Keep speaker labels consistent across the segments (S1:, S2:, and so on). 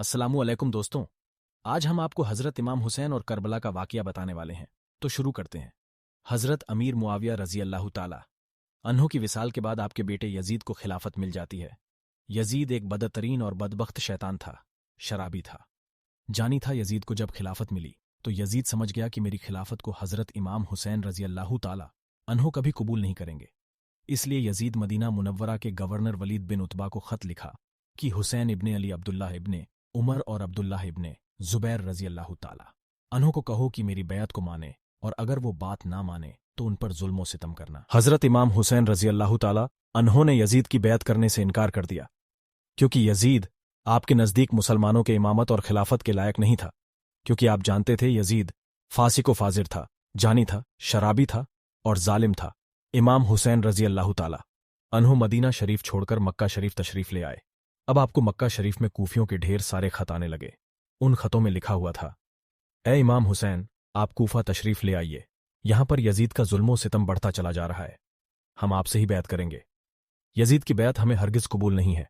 S1: अस्सलामुअलैकुम दोस्तों, आज हम आपको हज़रत इमाम हुसैन और करबला का वाक़या बताने वाले हैं। तो शुरू करते हैं। हज़रत अमीर मुआविया रज़ी अल्लाह ताला अन्हो की विसाल के बाद आपके बेटे यजीद को खिलाफत मिल जाती है। यजीद एक बदतरीन और बदबख्त शैतान था, शराबी था। जानी था यजीद को जब खिलाफत मिली तो यजीद समझ गया कि मेरी खिलाफत को हज़रत इमाम हुसैन रज़ी अल्लाह ताला अन्हो कभी कबूल नहीं करेंगे। इसलिए यजीद मदीना मुनव्वरा के गवर्नर वलीद बिन उतबा को खत लिखा कि हुसैन इब्ने अली अब्दुल्लाह इब्ने उमर और अब्दुल्लाह इब्ने जुबैर रज़ी अल्लाह ताला अन्हो को कहो कि मेरी बैत को माने, और अगर वो बात ना माने तो उन पर जुल्म सितम करना। हज़रत इमाम हुसैन रज़ी अल्लाह ताला अन्हो ने यजीद की बैत करने से इनकार कर दिया, क्योंकि यजीद आपके नज़दीक मुसलमानों के इमामत और खिलाफत के लायक नहीं था, क्योंकि आप जानते थे यजीद फासिक व फाजिर था, जानी था, शराबी था और जालिम था। इमाम हुसैन रज़ी अल्लाह ताला अन्हो मदीना शरीफ छोड़कर मक्का शरीफ तशरीफ ले आए। अब आपको मक्का शरीफ में कूफियों के ढेर सारे खत आने लगे। उन खतों में लिखा हुआ था, ए इमाम हुसैन, आप कूफा तशरीफ ले आइए, यहां पर यजीद का जुल्मो सितम बढ़ता चला जा रहा है, हम आपसे ही बैत करेंगे। यजीद की बैत हमें हरगिज कबूल नहीं है।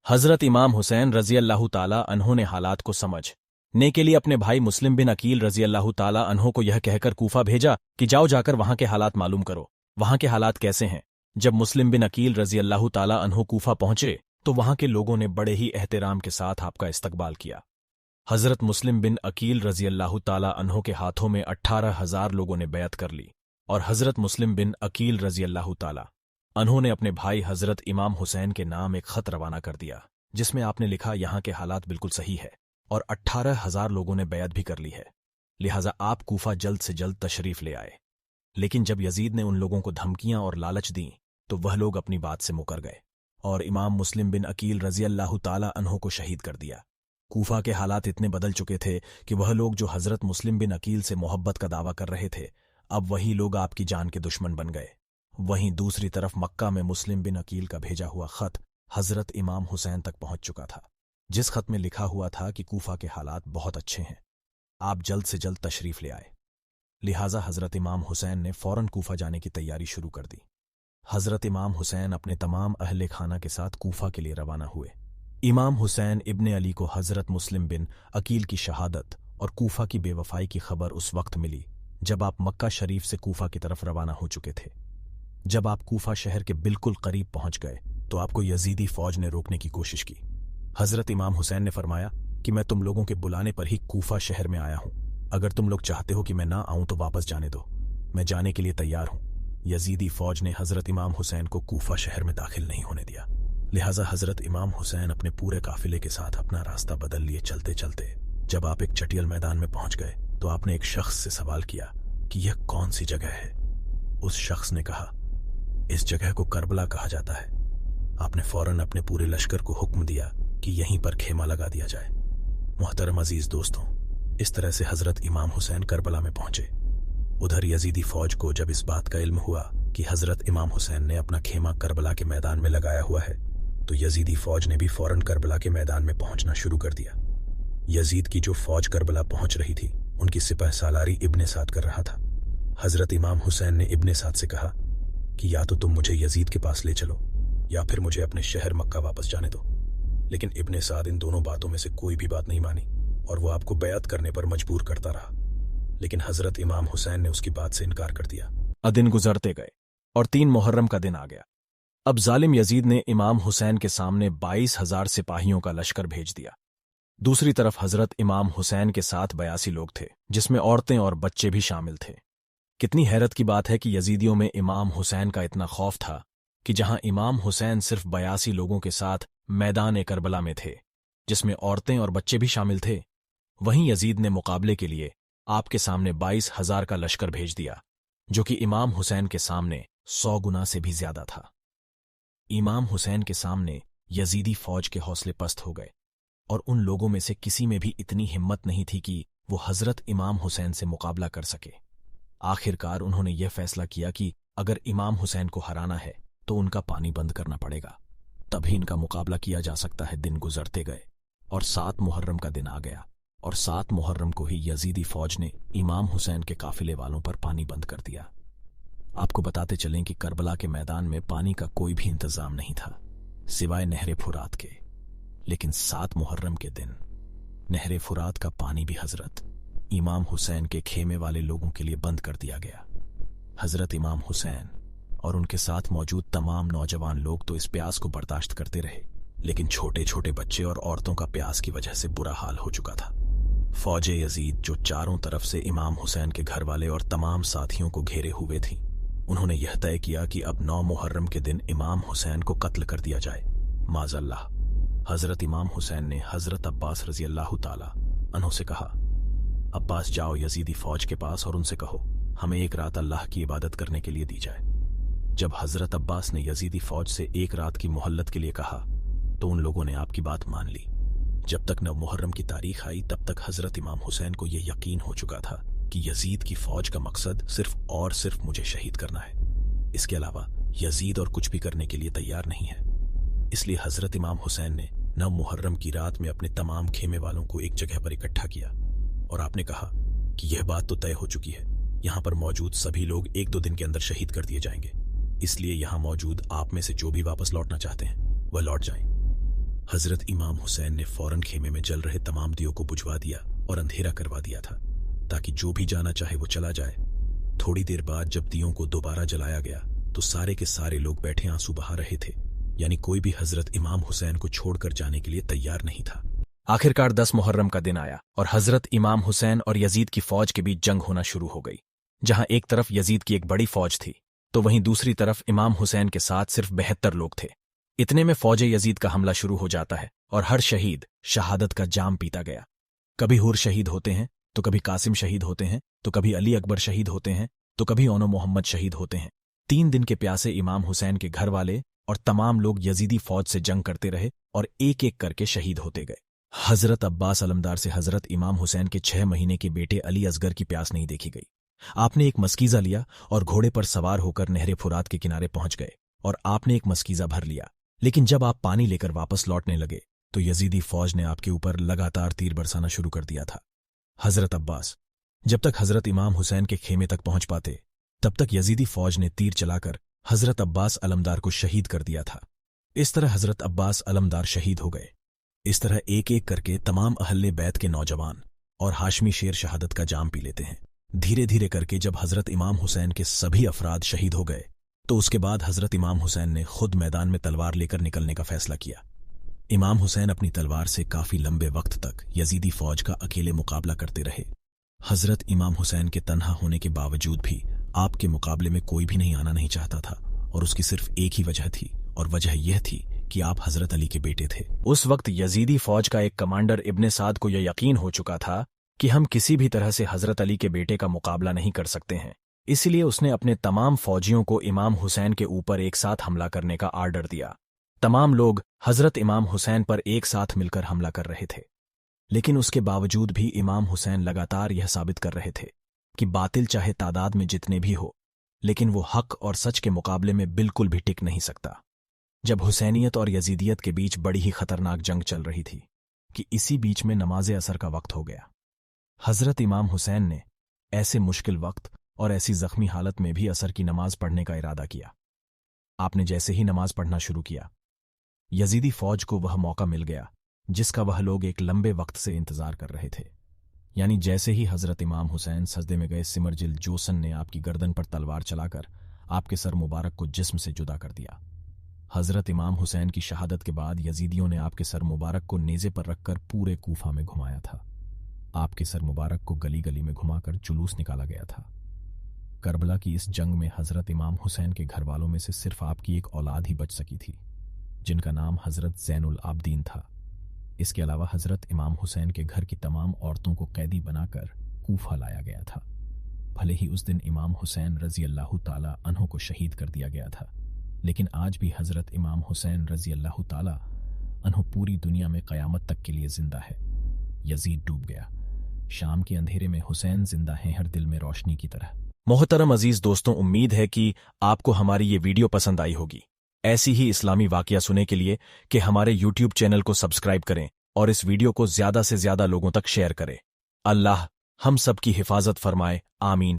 S1: हज़रत इमाम हुसैन रज़ी अल्लाह ताला अन्हो ने हालात को समझने के लिए अपने भाई मुस्लिम बिन अकील रज़ी अल्लाह ताला अन्हो को यह कहकर कूफा भेजा कि जाओ जाकर वहां के हालात मालूम करो, वहां के हालात कैसे हैं। जब मुस्लिम बिन अकील रज़ी अल्लाह ताला अन्हो कूफा पहुंचे तो वहां के लोगों ने बड़े ही एहतराम के साथ आपका इस्तकबाल किया। हज़रत मुस्लिम बिन अकील रज़ी अल्लाह ताला अन्हो के हाथों में 18,000 लोगों ने बैत कर ली, और हज़रत मुस्लिम बिन अकील रज़ी अल्लाह ताला अन्हो ने अपने भाई हज़रत इमाम हुसैन के नाम एक खत रवाना कर दिया, जिसमें आपने लिखा यहाँ के हालात बिल्कुल सही है और 18,000 लोगों ने बैत भी कर ली है, लिहाजा आप कूफा जल्द से जल्द तशरीफ ले आए। लेकिन जब यजीद ने उन लोगों को धमकियां और लालच दी तो वह लोग अपनी बात से मुकर गए और इमाम मुस्लिम बिन अकील रज़ी अल्लाह ताला अन्हो को शहीद कर दिया। कूफा के हालात इतने बदल चुके थे कि वह लोग जो हज़रत मुस्लिम बिन अकील से मोहब्बत का दावा कर रहे थे, अब वही लोग आपकी जान के दुश्मन बन गए। वहीं दूसरी तरफ मक्का में मुस्लिम बिन अकील का भेजा हुआ खत हज़रत इमाम हुसैन तक पहुंच चुका था, जिस खत में लिखा हुआ था कि कूफा के हालात बहुत अच्छे हैं, आप जल्द से जल्द तशरीफ ले आए। लिहाजा हज़रत इमाम हुसैन ने फौरन कूफा जाने की तैयारी शुरू कर दी। हज़रत इमाम हुसैन अपने तमाम अहले खाना के साथ कूफा के लिए रवाना हुए। इमाम हुसैन इब्ने अली को हज़रत मुस्लिम बिन अकील की शहादत और कूफा की बेवफाई की खबर उस वक्त मिली जब आप मक्का शरीफ से कूफा की तरफ रवाना हो चुके थे। जब आप कूफा शहर के बिल्कुल करीब पहुंच गए तो आपको यजीदी फौज ने रोकने की कोशिश की। हज़रत इमाम हुसैन ने फरमाया कि मैं तुम लोगों के बुलाने पर ही कूफा शहर में आया हूं, अगर तुम लोग चाहते हो कि मैं ना आऊं तो वापस जाने दो, मैं जाने के लिए तैयार हूं। यजीदी फौज ने हज़रत इमाम हुसैन को कूफा शहर में दाखिल नहीं होने दिया, लिहाजा हज़रत इमाम हुसैन अपने पूरे काफिले के साथ अपना रास्ता बदल लिए चलते चलते जब आप एक चटियल मैदान में पहुंच गए तो आपने एक शख्स से सवाल किया कि यह कौन सी जगह है। उस शख्स ने कहा, इस जगह को करबला कहा जाता है। आपने फौरन अपने पूरे लश्कर को हुक्म दिया कि यहीं पर खेमा लगा दिया जाए। मोहतरम अजीज दोस्तों, इस तरह से हज़रत इमाम हुसैन करबला में पहुंचे। उधर यजीदी फौज को जब इस बात का इल्म हुआ कि हज़रत इमाम हुसैन ने अपना खेमा करबला के मैदान में लगाया हुआ है, तो यजीदी फौज ने भी फौरन करबला के मैदान में पहुंचना शुरू कर दिया। यजीद की जो फौज करबला पहुंच रही थी, उनकी सिपह सालारी इब्ने साद कर रहा था। हज़रत इमाम हुसैन ने इब्ने साद से कहा कि या तो तुम मुझे यजीद के पास ले चलो या फिर मुझे अपने शहर मक्का वापस जाने दो। लेकिन इब्ने साद इन दोनों बातों में से कोई भी बात नहीं मानी और वो आपको बैत करने पर मजबूर करता रहा। लेकिन हज़रत इमाम हुसैन ने उसकी बात से इनकार कर दिया। दिन गुजरते गए और 3 मुहर्रम का दिन आ गया। अब जालिम यजीद ने इमाम हुसैन के सामने 22,000 सिपाहियों का लश्कर भेज दिया। दूसरी तरफ हज़रत इमाम हुसैन के साथ 82 लोग थे, जिसमें औरतें और बच्चे भी शामिल थे। कितनी हैरत की बात है कि यजीदियों में इमाम हुसैन का इतना खौफ था कि जहां इमाम हुसैन सिर्फ 82 लोगों के साथ मैदान करबला में थे, जिसमें औरतें और बच्चे भी शामिल थे, वहीं यजीद ने मुकाबले के लिए आपके सामने 22,000 का लश्कर भेज दिया, जो कि इमाम हुसैन के सामने 100 गुना से भी ज्यादा था। इमाम हुसैन के सामने यजीदी फौज के हौसले पस्त हो गए और उन लोगों में से किसी में भी इतनी हिम्मत नहीं थी कि वो हज़रत इमाम हुसैन से मुकाबला कर सके। आखिरकार उन्होंने यह फैसला किया कि अगर इमाम हुसैन को हराना है तो उनका पानी बंद करना पड़ेगा, तभी इनका मुकाबला किया जा सकता है। दिन गुजरते गए और 7 मुहर्रम का दिन आ गया और 7 मुहर्रम को ही यजीदी फौज ने इमाम हुसैन के काफिले वालों पर पानी बंद कर दिया। आपको बताते चलें कि करबला के मैदान में पानी का कोई भी इंतजाम नहीं था सिवाय नहर फुरात के। लेकिन 7 मुहर्रम के दिन नहरे फुरात का पानी भी हजरत इमाम हुसैन के खेमे वाले लोगों के लिए बंद कर दिया गया। हजरत इमाम हुसैन और उनके साथ मौजूद तमाम नौजवान लोग तो इस प्यास को बर्दाश्त करते रहे, लेकिन छोटे छोटे बच्चे और औरतों का प्यास की वजह से बुरा हाल हो चुका था। फौजे यजीद जो चारों तरफ से इमाम हुसैन के घर वाले और तमाम साथियों को घेरे हुए थी, उन्होंने यह तय किया कि अब 9 मुहर्रम के दिन इमाम हुसैन को कत्ल कर दिया जाए। माज़अल्लाह, हजरत इमाम हुसैन ने हजरत अब्बास रजी अल्लाह ताला अन्हु से कहा, अब्बास जाओ यजीदी फौज के पास और उनसे कहो हमें एक रात अल्लाह की इबादत करने के लिए दी जाए। जब हजरत अब्बास ने यजीदी फौज से एक रात की मोहल्लत के लिए कहा तो उन लोगों ने आपकी बात मान ली। जब तक 9 मुहर्रम की तारीख आई तब तक हजरत इमाम हुसैन को यह यकीन हो चुका था कि यजीद की फौज का मकसद सिर्फ मुझे शहीद करना है। इसके अलावा यजीद और कुछ भी करने के लिए तैयार नहीं है। इसलिए हजरत इमाम हुसैन ने 9 मुहर्रम की रात में अपने तमाम खेमे वालों को एक जगह पर इकट्ठा किया और आपने कहा कि यह बात तो तय हो चुकी है, यहाँ पर मौजूद सभी लोग 1-2 दिन के अंदर शहीद कर दिए जाएंगे। इसलिए यहाँ मौजूद आप में से जो भी वापस लौटना चाहते हैं वह लौट जाएं। हजरत इमाम हुसैन ने फौरन खेमे में जल रहे तमाम दियों को बुझवा दिया और अंधेरा करवा दिया था ताकि जो भी जाना चाहे वो चला जाए। थोड़ी देर बाद जब दियों को दोबारा जलाया गया तो सारे के सारे लोग बैठे आंसू बहा रहे थे, यानी कोई भी हजरत इमाम हुसैन को छोड़कर जाने के लिए तैयार नहीं था। आखिरकार 10 मुहर्रम का दिन आया और हजरत इमाम हुसैन और यजीद की फौज के बीच जंग होना शुरू हो गई। जहां एक तरफ यजीद की एक बड़ी फौज थी तो वहीं दूसरी तरफ इमाम हुसैन के साथ सिर्फ 72 लोग थे। इतने में फौज यजीद का हमला शुरू हो जाता है और हर शहीद शहादत का जाम पीता गया। कभी हुर शहीद होते हैं तो कभी कासिम शहीद होते हैं तो कभी अली अकबर शहीद होते हैं तो कभी ओनो मोहम्मद शहीद होते हैं। 3 दिन के प्यासे इमाम हुसैन के घर वाले और तमाम लोग यजीदी फौज से जंग करते रहे और एक एक करके शहीद होते गए। हजरत अब्बास अलमदार से हजरत इमाम हुसैन के 6 महीने के बेटे अली असगर की प्यास नहीं देखी गई। आपने एक मस्कीजा लिया और घोड़े पर सवार होकर नहरे फुरात के किनारे पहुंच गए और आपने एक मस्कीजा भर लिया। लेकिन जब आप पानी लेकर वापस लौटने लगे तो यजीदी फौज ने आपके ऊपर लगातार तीर बरसाना शुरू कर दिया था। हजरत अब्बास जब तक हजरत इमाम हुसैन के खेमे तक पहुंच पाते तब तक यजीदी फौज ने तीर चलाकर हजरत अब्बास अलमदार को शहीद कर दिया था। इस तरह हजरत अब्बास अलमदार शहीद हो गए। इस तरह एक एक करके तमाम अहले बैत के नौजवान और हाशमी शेर शहादत का जाम पी लेते हैं। धीरे धीरे करके जब हजरत इमाम हुसैन के सभी अफराद शहीद हो गए तो उसके बाद हजरत इमाम हुसैन ने खुद मैदान में तलवार लेकर निकलने का फैसला किया। इमाम हुसैन अपनी तलवार से काफी लंबे वक्त तक यजीदी फौज का अकेले मुकाबला करते रहे। हजरत इमाम हुसैन के तन्हा होने के बावजूद भी आपके मुकाबले में कोई भी नहीं आना नहीं चाहता था और उसकी सिर्फ एक ही वजह थी और वजह यह थी कि आप हजरत अली के बेटे थे। उस वक्त यजीदी फौज का एक कमांडर इब्ने साद को यह यकीन हो चुका था कि हम किसी भी तरह से हजरत अली के बेटे का मुकाबला नहीं कर सकते हैं। इसलिए उसने अपने तमाम फौजियों को इमाम हुसैन के ऊपर एक साथ हमला करने का आर्डर दिया। तमाम लोग हजरत इमाम हुसैन पर एक साथ मिलकर हमला कर रहे थे, लेकिन उसके बावजूद भी इमाम हुसैन लगातार यह साबित कर रहे थे कि बातिल चाहे तादाद में जितने भी हो, लेकिन वो हक और सच के मुकाबले में बिल्कुल भी टिक नहीं सकता। जब हुसैनियत और यजीदियत के बीच बड़ी ही खतरनाक जंग चल रही थी कि इसी बीच में नमाज असर का वक्त हो गया। हजरत इमाम हुसैन ने ऐसे मुश्किल वक्त और ऐसी जख्मी हालत में भी असर की नमाज पढ़ने का इरादा किया। आपने जैसे ही नमाज पढ़ना शुरू किया, यजीदी फौज को वह मौका मिल गया जिसका वह लोग एक लंबे वक्त से इंतजार कर रहे थे। यानी जैसे ही हजरत इमाम हुसैन सजदे में गए, सिमरजिल जोसन ने आपकी गर्दन पर तलवार चलाकर आपके सर मुबारक को जिस्म से जुदा कर दिया। हजरत इमाम हुसैन की शहादत के बाद यजीदियों ने आपके सर मुबारक को नेज़े पर रखकर पूरे कूफा में घुमाया था। आपके सर मुबारक को गली गली में घुमाकर जुलूस निकाला गया था। करबला की इस जंग में हजरत इमाम हुसैन के घर वालों में से सिर्फ आपकी एक औलाद ही बच सकी थी, जिनका नाम हजरत ज़ैनुल आबदीन था। इसके अलावा हजरत इमाम हुसैन के घर की तमाम औरतों को कैदी बनाकर कूफा लाया गया था। भले ही उस दिन इमाम हुसैन रजी अल्लाह ताला अन्हु को शहीद कर दिया गया था, लेकिन आज भी हजरत इमाम हुसैन रजी अल्लाह ताला अन्हु पूरी दुनिया में क़यामत तक के लिए जिंदा है। यजीद डूब गया, शाम के अंधेरे में हुसैन जिंदा हैं, हर दिल में रोशनी की तरह। मोहतरम अजीज दोस्तों, उम्मीद है कि आपको हमारी ये वीडियो पसंद आई होगी। ऐसी ही इस्लामी वाक़या सुनने के लिए कि हमारे YouTube चैनल को सब्सक्राइब करें और इस वीडियो को ज़्यादा से ज़्यादा लोगों तक शेयर करें। अल्लाह हम सब की हिफाजत फरमाए, आमीन।